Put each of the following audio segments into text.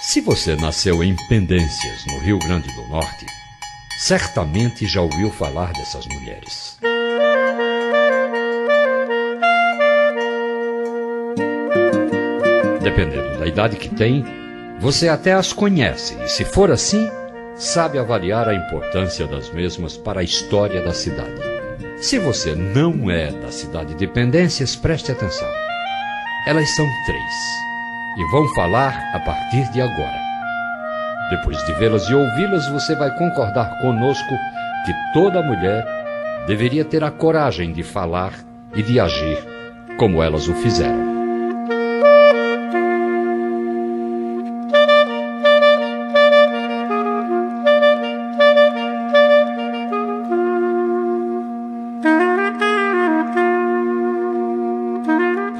Se você nasceu em Pendências, no Rio Grande do Norte, certamente já ouviu falar dessas mulheres. Dependendo da idade que tem, você até as conhece e, se for assim, sabe avaliar a importância das mesmas para a história da cidade. Se você não é da cidade de Pendências, preste atenção. Elas são 3 e vão falar a partir de agora. Depois de vê-las e ouvi-las, você vai concordar conosco que toda mulher deveria ter a coragem de falar e de agir como elas o fizeram.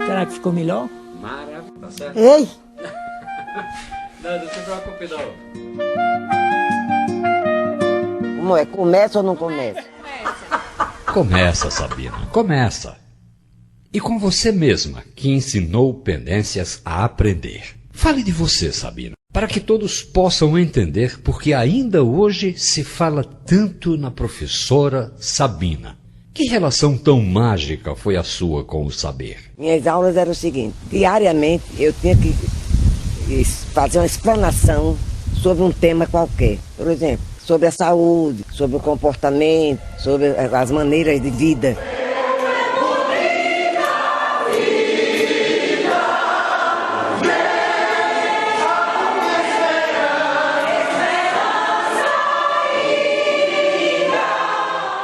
Será que ficou melhor? Maravilha, tá certo? Ei! Não se preocupe não. Como é? Começa ou não começa? Começa, Sabina, começa. E com você mesma, que ensinou Pendências a aprender. Fale de você, Sabina, para que todos possam entender porque ainda hoje se fala tanto na professora Sabina. Que relação tão mágica foi a sua com o saber? Minhas aulas eram o seguinte: diariamente eu tinha que fazer uma explanação sobre um tema qualquer. Por exemplo, sobre a saúde, sobre o comportamento, sobre as maneiras de vida.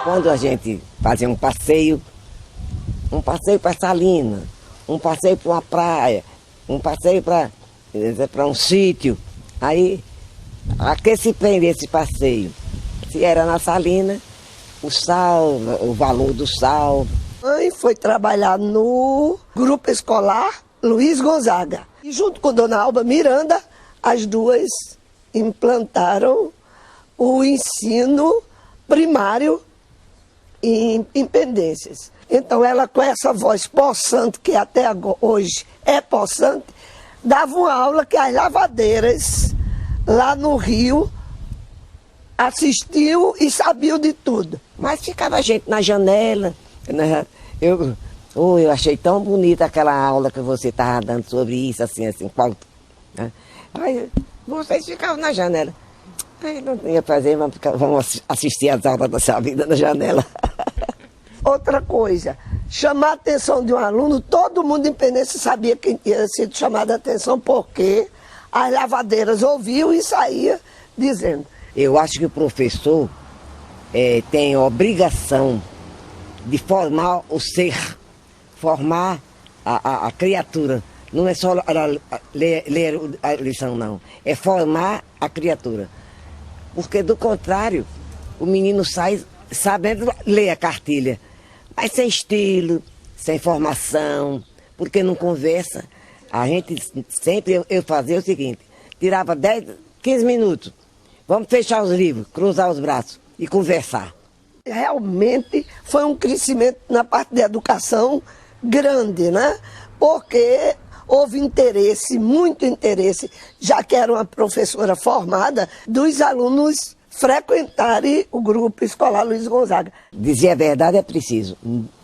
Quando a gente fazia um passeio para Salina, um passeio para uma praia, um passeio para um sítio, aí a que se prende esse passeio? Se era na Salina, o sal, o valor do sal. Mãe foi trabalhar no grupo escolar Luiz Gonzaga. E junto com Dona Alba Miranda, as duas implantaram o ensino primário em Pendências. Então ela, com essa voz possante, que até hoje é possante, dava uma aula que as lavadeiras lá no Rio assistiam e sabiam de tudo. Mas ficava a gente na janela, né? Eu achei tão bonita aquela aula que você estava dando sobre isso, assim, né? Aí vocês ficavam na janela. Aí não ia fazer, vamos assistir as aulas da sua vida na janela. Outra coisa, chamar a atenção de um aluno, todo mundo em Pendências sabia que tinha sido chamado a atenção, porque as lavadeiras ouviam e saía dizendo. Eu acho que o professor tem a obrigação de formar o ser, formar a criatura. Não é só ler a lição, não. É formar a criatura. Porque, do contrário, o menino sai sabendo ler a cartilha, mas sem estilo, sem formação, porque não conversa. A gente sempre, eu fazia o seguinte: tirava 10, 15 minutos, vamos fechar os livros, cruzar os braços e conversar. Realmente foi um crescimento na parte da educação grande, né? Porque houve interesse, muito interesse, já que era uma professora formada, dos alunos frequentarem o grupo escolar Luiz Gonzaga. Dizer a verdade é preciso.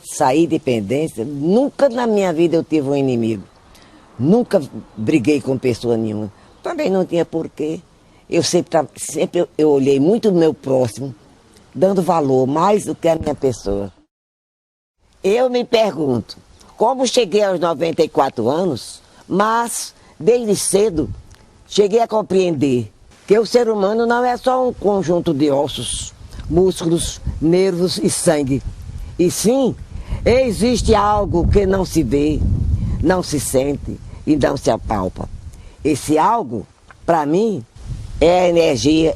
Sair de Pendências, nunca na minha vida eu tive um inimigo. Nunca briguei com pessoa nenhuma. Também não tinha porquê. Eu sempre eu olhei muito o meu próximo, dando valor mais do que a minha pessoa. Eu me pergunto, como cheguei aos 94 anos, mas desde cedo cheguei a compreender que o ser humano não é só um conjunto de ossos, músculos, nervos e sangue. E sim, existe algo que não se vê, não se sente e não se apalpa. Esse algo, para mim, é a energia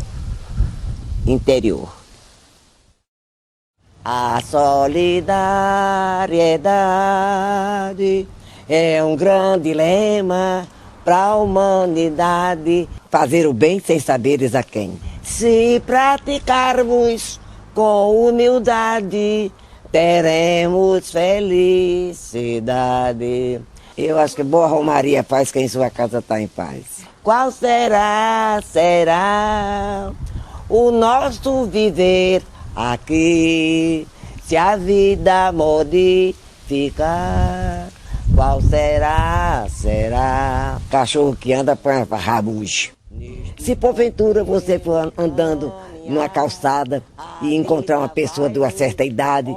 interior. A solidariedade é um grande lema para a humanidade. Fazer o bem sem saberes a quem. Se praticarmos com humildade, teremos felicidade. Eu acho que boa romaria faz quem em sua casa está em paz. Qual será o nosso viver aqui, se a vida modificar? Qual será? Cachorro que anda para rabujo. Se porventura você for andando numa calçada e encontrar uma pessoa de uma certa idade,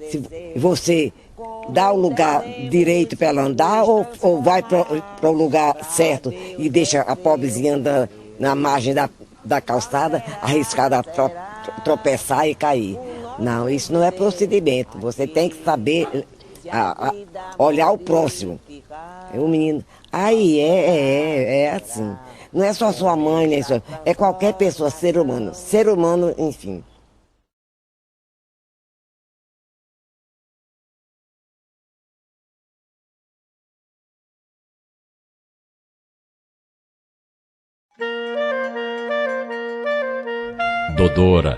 se você dá o lugar direito para ela andar ou vai para o lugar certo e deixa a pobrezinha andando na margem da calçada, arriscada a tropeçar e cair? Não, isso não é procedimento. Você tem que saber olhar o próximo. O menino, aí é assim. Não é só sua mãe, nem só, é qualquer pessoa, ser humano, enfim. Dodora,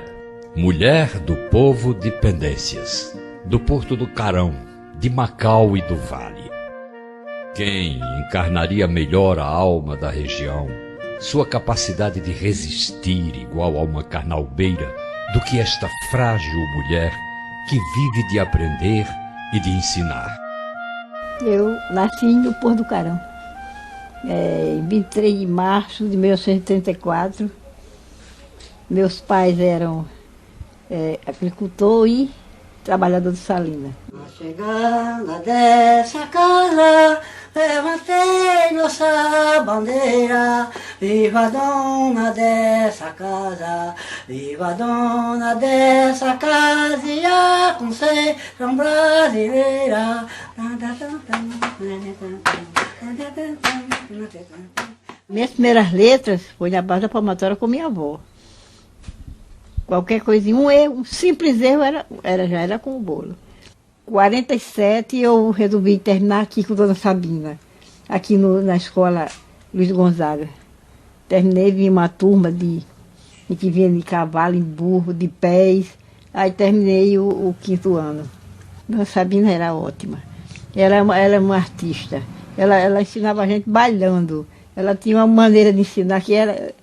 mulher do povo de Pendências, do Porto do Carão, de Macau e do Vale. Quem encarnaria melhor a alma da região, sua capacidade de resistir igual a uma carnalbeira, do que esta frágil mulher que vive de aprender e de ensinar? Eu nasci no Porto do Carão, em 23 de março de 1934. Meus pais eram agricultor e trabalhador de salina. Na chegada dessa casa, levantei nossa bandeira. Viva a dona dessa casa, viva a dona dessa casa e a Conceição brasileira. Minhas primeiras letras foi na base da palmatória com minha avó. Qualquer coisinha, um erro, um simples erro já era com o bolo. 47 eu resolvi terminar aqui com a dona Sabina, aqui na escola Luiz Gonzaga. Terminei, vi uma turma de que vinha de cavalo, em burro, de pés. Aí terminei o 5º ano. Dona Sabina era ótima. Ela é uma artista. Ela ensinava a gente bailando. Ela tinha uma maneira de ensinar que era...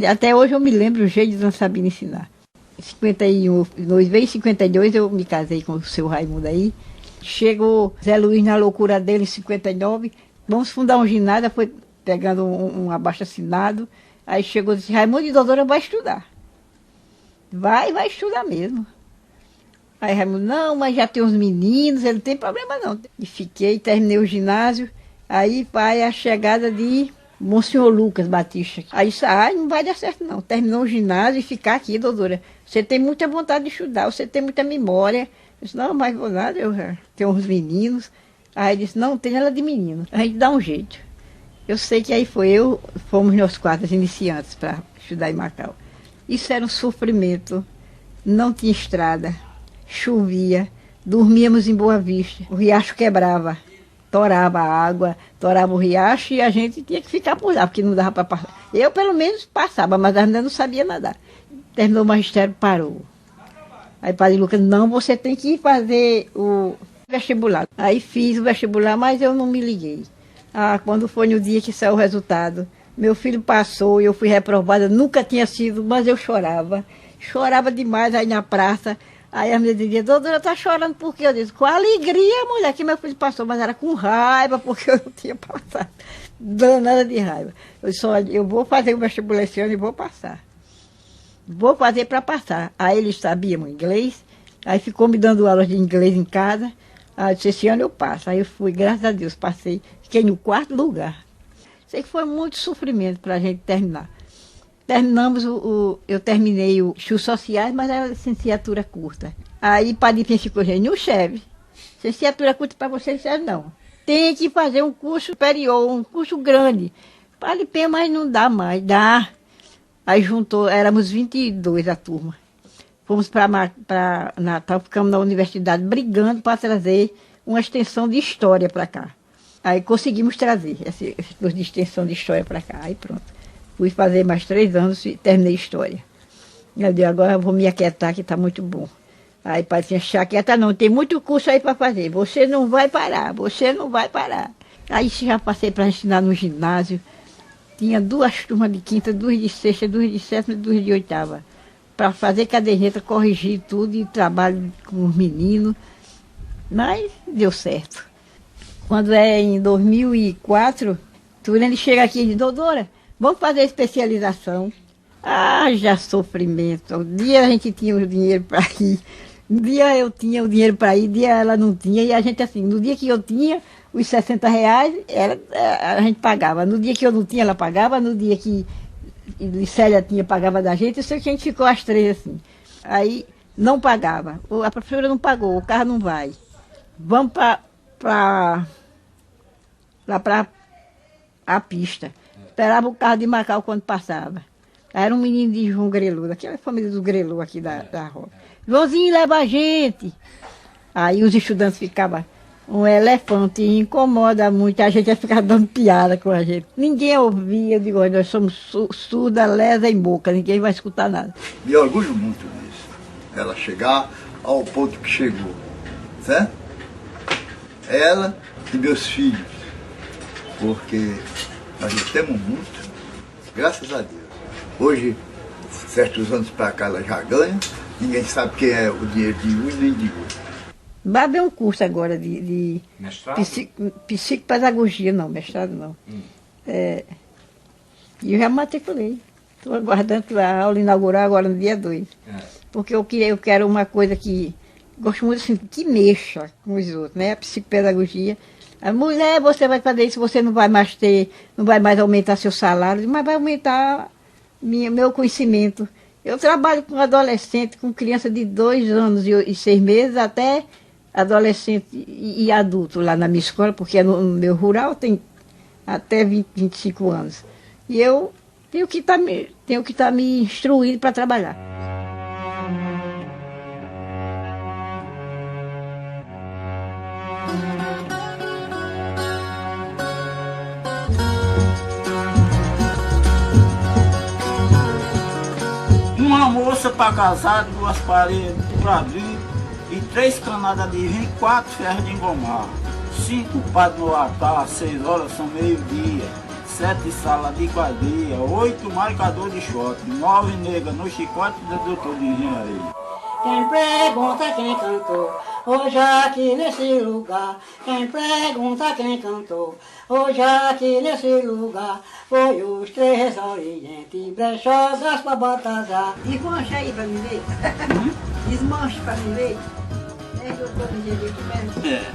Até hoje eu me lembro o jeito de Dona Sabina ensinar. Em 51, em 52 eu me casei com o seu Raimundo aí. Chegou Zé Luiz na loucura dele em 59. Vamos fundar um ginásio, foi pegando um abaixo-assinado. Aí chegou e disse, Raimundo e doutora vai estudar. Vai estudar mesmo. Aí Raimundo, não, mas já tem uns meninos, ele não tem problema não. E fiquei, terminei o ginásio. Aí vai a chegada de Monsenhor Lucas Batista. Aí disse, não vai dar certo não. Terminou o ginásio e ficar aqui, doutora. Você tem muita vontade de estudar, você tem muita memória. Eu disse, não, mas vou nada, eu já tenho uns meninos. Aí disse, não, tem ela de menino. A gente dá um jeito. Eu sei que aí fomos nós 4 iniciantes para estudar em Macau. Isso era um sofrimento. Não tinha estrada, chovia, dormíamos em Boa Vista. O riacho quebrava. Torava a água, torava o riacho e a gente tinha que ficar por lá, porque não dava para passar. Eu, pelo menos, passava, mas ainda não sabia nadar. Terminou o magistério, parou. Aí o padre Lucas, não, você tem que ir fazer o vestibular. Aí fiz o vestibular, mas eu não me liguei. Quando foi no dia que saiu o resultado, meu filho passou e eu fui reprovada, nunca tinha sido, mas eu chorava. Chorava demais aí na praça. Aí a mulher dizia, doutora, tá chorando por quê? Eu disse, com alegria, mulher, que meu filho passou, mas era com raiva, porque eu não tinha passado. Danada de raiva. Eu disse, olha, eu vou fazer o vestibular esse ano e vou passar. Vou fazer para passar. Aí eles sabiam inglês, aí ficou me dando aulas de inglês em casa. Aí eu disse, esse ano eu passo. Aí eu fui, graças a Deus, passei, fiquei no 4º lugar. Sei que foi muito sofrimento para a gente terminar. Terminamos, eu terminei o estudos sociais, mas era licenciatura curta. Aí Padre Pinho ficou, gente, não serve. Licenciatura curta para você, não. Tem que fazer um curso superior, um curso grande. Padre Pinho, mas não dá mais, dá. Aí juntou, éramos 22 a turma. Fomos para Natal, ficamos na universidade brigando para trazer uma extensão de história para cá. Aí conseguimos trazer esse curso de extensão de história para cá. Aí pronto. Fui fazer mais 3 anos e terminei história. Eu digo, agora eu vou me aquietar, que está muito bom. Aí o pai tinha chaqueta, não, tem muito curso aí para fazer, você não vai parar, você não vai parar. Aí já passei para ensinar no ginásio, tinha 2 turmas de quinta, 2 de sexta, 2 de sétima e 2 de oitava, para fazer caderneta, corrigir tudo e trabalho com os meninos, mas deu certo. Quando é em 2004, Turene chega aqui e diz, doutora, vamos fazer especialização. Ah, já sofrimento. Um dia a gente tinha o dinheiro para ir, um dia eu tinha o dinheiro para ir, um dia ela não tinha, e a gente assim, no dia que eu tinha os R$60, a gente pagava. No dia que eu não tinha, ela pagava, no dia que Célia tinha, pagava da gente, isso que a gente ficou as 3 assim. Aí não pagava, a professora não pagou, o carro não vai. Vamos para a pista. Esperava o carro de Macau quando passava. Era um menino de João Grelu, daquela família dos Grelu aqui da rua. Joãozinho, leva a gente. Aí os estudantes ficavam, um elefante incomoda muito, a gente ia ficar dando piada com a gente. Ninguém ouvia, eu digo, nós somos surda, lesa e boca, ninguém vai escutar nada. Me orgulho muito disso, ela chegar ao ponto que chegou, certo? Ela e meus filhos, porque nós já temos muito, graças a Deus. Hoje, certos anos para cá, ela já ganha, ninguém sabe quem é o dinheiro de um e nem de outro. Vai haver um curso agora de psicopedagogia, não, mestrado não. E eu já matriculei. Estou aguardando a aula inaugural agora no dia 2. Porque eu quero uma coisa que, gosto muito assim, que mexa com os outros, né? A psicopedagogia. A mulher, você vai fazer isso, você não vai mais aumentar seu salário, mas vai aumentar meu conhecimento. Eu trabalho com adolescente, com criança de 2 anos e 6 meses, até adolescente e adulto lá na minha escola, porque no meu rural tem até 25 anos. E eu tenho que estar me instruindo para trabalhar. Uma moça para casar, 2 paredes para abrir e 3 canadas de vinho, 4 ferros de engomar, 5 padres no altar, 6 horas são meio-dia, 7 salas de quadrilha, 8 marcadores de shot, 9 negras no chicote do doutor de engenharia. Quem pergunta quem cantou, hoje aqui nesse lugar. Quem pergunta quem cantou, hoje aqui nesse lugar. Foi os 3 orientes, Brechó, Gaspar, Baltazar. Desmancha aí para mim ver. Desmancha para mim ver. 10 doutor de engenharia.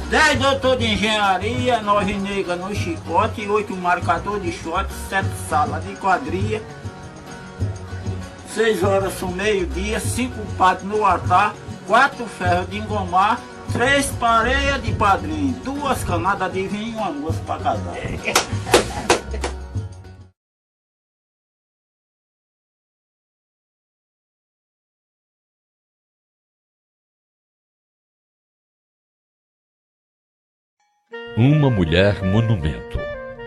10 doutor de engenharia, 9 negras no chicote, 8 marcadores de shot, 7 salas de quadrilha. 6 horas são meio-dia, 5 padres no altar, 4 ferros de engomar, 3 pareias de padrinho, 2 canadas de vinho e uma moça para casar. Uma mulher monumento.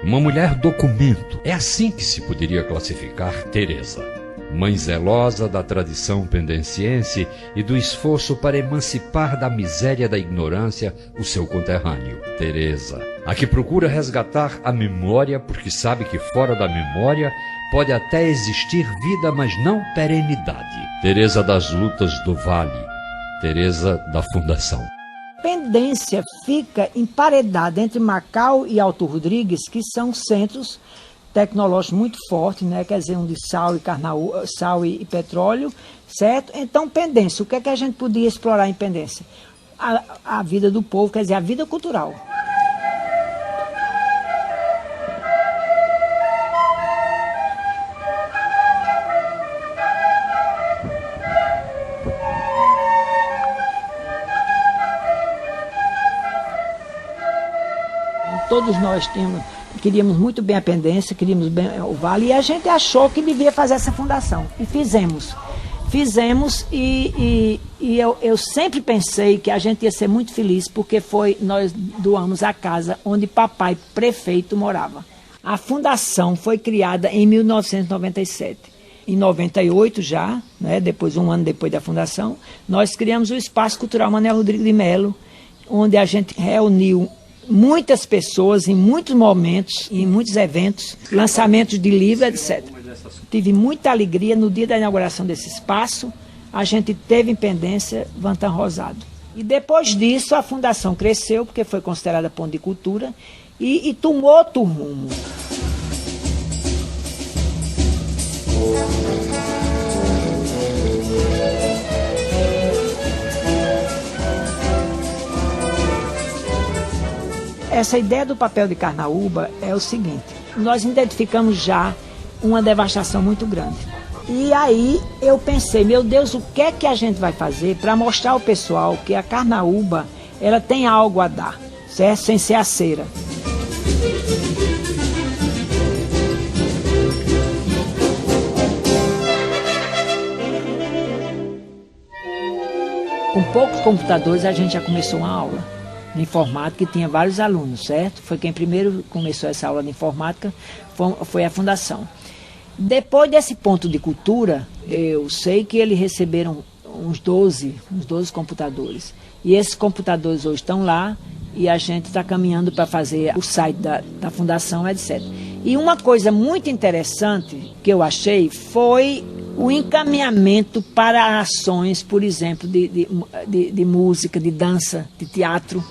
Uma mulher documento. É assim que se poderia classificar Teresa. Mãe zelosa da tradição pendenciense e do esforço para emancipar da miséria da ignorância o seu conterrâneo. Teresa, a que procura resgatar a memória porque sabe que fora da memória pode até existir vida, mas não perenidade. Teresa das lutas do Vale. Teresa da Fundação. Pendência fica emparedada entre Macau e Alto Rodrigues, que são centros tecnológicos muito fortes, né? Quer dizer, um de sal e petróleo, certo? Então, Pendência, o que é que a gente podia explorar em Pendência? A vida do povo, quer dizer, a vida cultural. Todos nós queríamos muito bem a Pendência, queríamos bem o Vale, e a gente achou que devia fazer essa fundação. E fizemos. E eu sempre pensei que a gente ia ser muito feliz, porque nós doamos a casa onde papai prefeito morava. A fundação foi criada em 1997. em 98 já, né, um ano depois da fundação, nós criamos o Espaço Cultural Manuel Rodrigues de Melo, onde a gente reuniu muitas pessoas em muitos momentos, em muitos eventos, lançamentos de livros, etc. Tive muita alegria no dia da inauguração desse espaço, a gente teve em Pendência Vantan Rosado. E depois disso a fundação cresceu, porque foi considerada ponto de cultura, e tomou outro rumo. Essa ideia do papel de Carnaúba é o seguinte: nós identificamos já uma devastação muito grande. E aí eu pensei, meu Deus, o que é que a gente vai fazer para mostrar ao pessoal que a Carnaúba ela tem algo a dar, certo? Sem ser a cera. Com poucos computadores a gente já começou uma aula de informática que tinha vários alunos, certo? Foi quem primeiro começou essa aula de informática, foi a Fundação. Depois desse ponto de cultura, eu sei que eles receberam uns 12 computadores. E esses computadores hoje estão lá e a gente está caminhando para fazer o site da Fundação, etc. E uma coisa muito interessante que eu achei foi o encaminhamento para ações, por exemplo, de música, de dança, de teatro.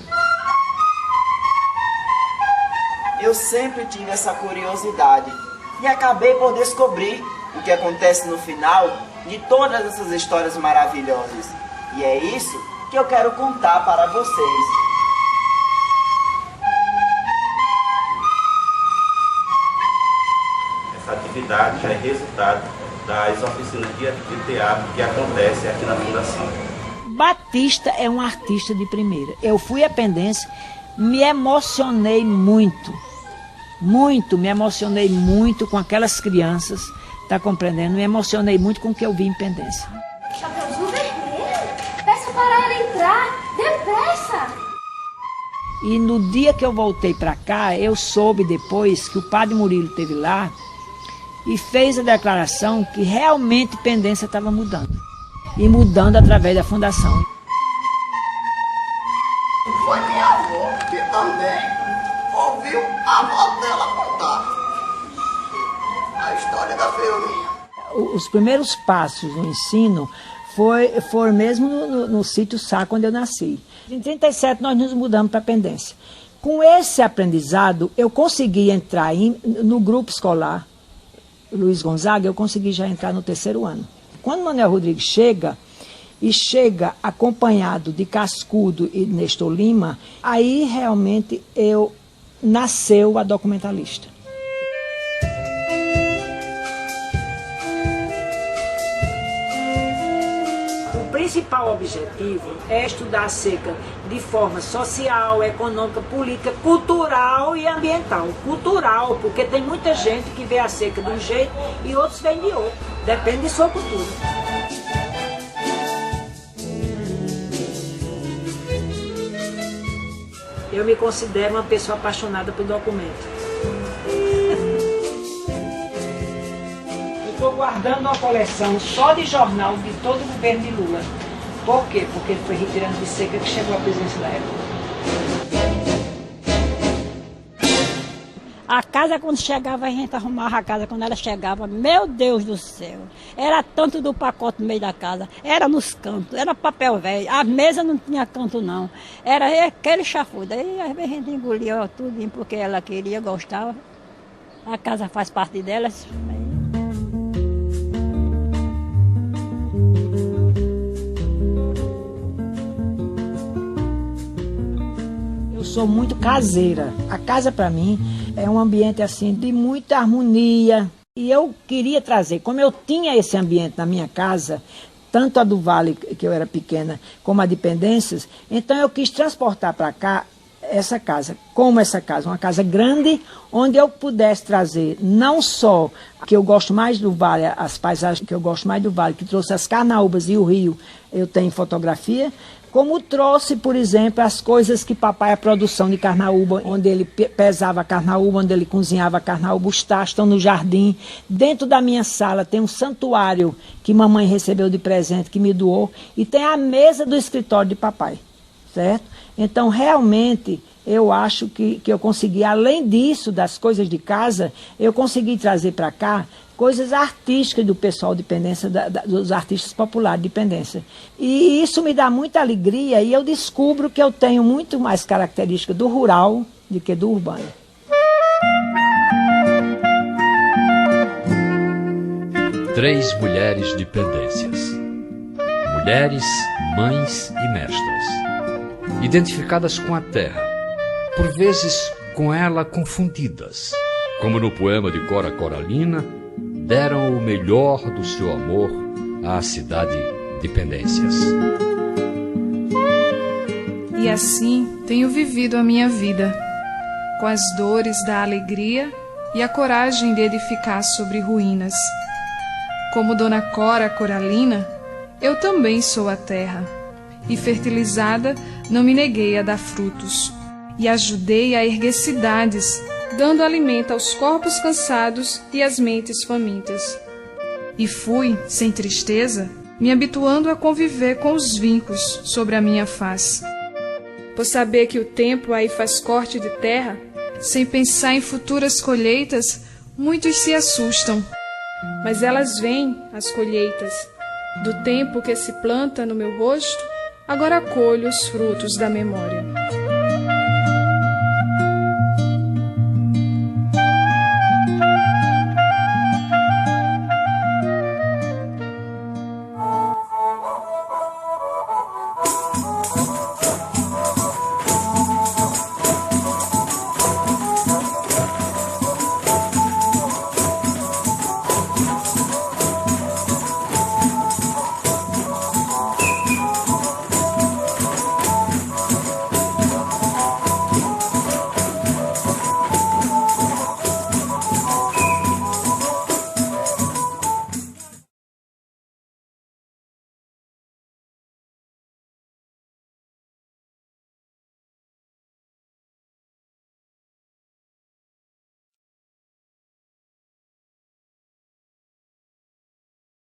Eu sempre tive essa curiosidade e acabei por descobrir o que acontece no final de todas essas histórias maravilhosas. E é isso que eu quero contar para vocês. Essa atividade já é resultado das oficinas de teatro que acontecem aqui na Fundação. Batista é um artista de primeira. Eu fui a Pendência, me emocionei muito com aquelas crianças, tá compreendendo? Me emocionei muito com o que eu vi em Pendência. Chapeuzinho vermelho? Peça para ela entrar, depressa! E no dia que eu voltei para cá, eu soube depois que o padre Murilo esteve lá e fez a declaração que realmente Pendência estava mudando. E mudando através da Fundação. Foi minha avó que também ouviu a avó dela contar a história da feirinha. Os primeiros passos no ensino foram mesmo no sítio Sá, quando eu nasci. Em 37 nós nos mudamos para Pendência. Com esse aprendizado, eu consegui entrar no grupo escolar Luiz Gonzaga, eu consegui já entrar no 3º ano. Quando Manuel Rodrigues chega acompanhado de Cascudo e Nestor Lima, aí realmente nasceu a documentalista. O principal objetivo é estudar a seca de forma social, econômica, política, cultural e ambiental. Cultural, porque tem muita gente que vê a seca de um jeito e outros veem de outro. Depende de sua cultura. Eu me considero uma pessoa apaixonada por documento. Estou guardando uma coleção só de jornal de todo o governo de Lula. Por quê? Porque ele foi retirando de seca que chegou à presidência da época. A casa, quando chegava, a gente arrumava a casa. Quando ela chegava, meu Deus do céu, era tanto do pacote no meio da casa, era nos cantos, era papel velho, a mesa não tinha canto não, era aquele chafudo. Aí às vezes a gente engolia tudo porque ela queria, gostava. A casa faz parte dela. Eu sou muito caseira. A casa, para mim, é um ambiente assim de muita harmonia. E eu queria trazer, como eu tinha esse ambiente na minha casa, tanto a do Vale, que eu era pequena, como a de Pendências, então eu quis transportar para cá essa casa, uma casa grande, onde eu pudesse trazer não só que eu gosto mais do vale, as paisagens que eu gosto mais do vale, que trouxe as carnaúbas e o rio, eu tenho fotografia, como trouxe, por exemplo, as coisas que papai, a produção de carnaúba, onde ele pesava a carnaúba, onde ele cozinhava a carnaúba, os tachos estão no jardim. Dentro da minha sala tem um santuário que mamãe recebeu de presente, que me doou, e tem a mesa do escritório de papai, certo? Então, realmente, eu acho que eu consegui, além disso, das coisas de casa, eu consegui trazer para cá coisas artísticas do pessoal de Pendência, dos artistas populares de Pendência. E isso me dá muita alegria e eu descubro que eu tenho muito mais característica do rural do que do urbano. Três mulheres de Pendências. Mulheres, mães e mestras. Identificadas com a terra, por vezes com ela confundidas, como no poema de Cora Coralina, deram o melhor do seu amor à cidade de Pendências. E assim tenho vivido a minha vida, com as dores da alegria e a coragem de edificar sobre ruínas. Como Dona Cora Coralina, eu também sou a terra, e fertilizada não me neguei a dar frutos, e ajudei a erguer cidades, dando alimento aos corpos cansados e às mentes famintas. E fui, sem tristeza, me habituando a conviver com os vincos sobre a minha face. Por saber que o tempo aí faz corte de terra, sem pensar em futuras colheitas, muitos se assustam. Mas elas vêm, as colheitas. Do tempo que se planta no meu rosto, agora colho os frutos da memória.